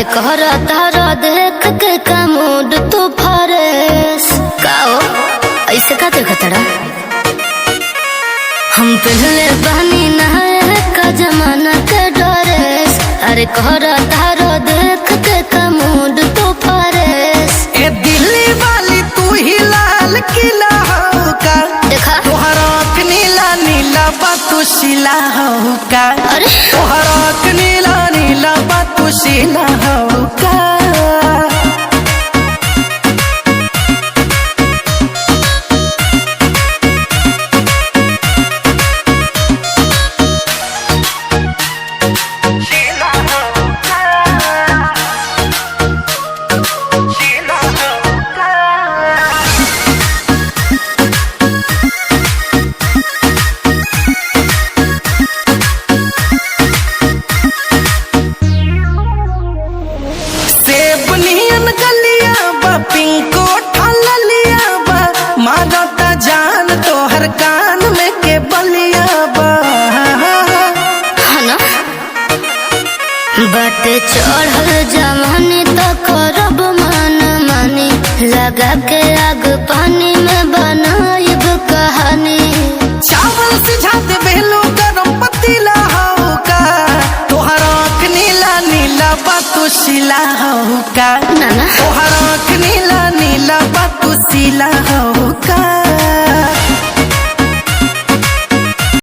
अरे कहरा तारा देख के का मूड तू फरेस काओ ऐसे का देखतड़ा हम पहले बहनी नहाए का जमाना के ड्रेस। अरे कहरा तारा देख के का मूड तू फरेस। ए दिल्ली वाली तू ही लाल किला हो का देखा तोहरा नीला नीला बातू शिला हो का। अरे तोहरा नीला नीला बातू शिला हो का। जान तोहर कान में के बलिया बाटे चढ़ल जवानी तो करब मन मानी लगा के आग पानी में बनाइब कहानी। चावल सिझा दे बेलो गरम पतीला हो का तोहरा नीला नीला बातू शिला हो का। नाना तोहरा नीला नीला बातू शिला हो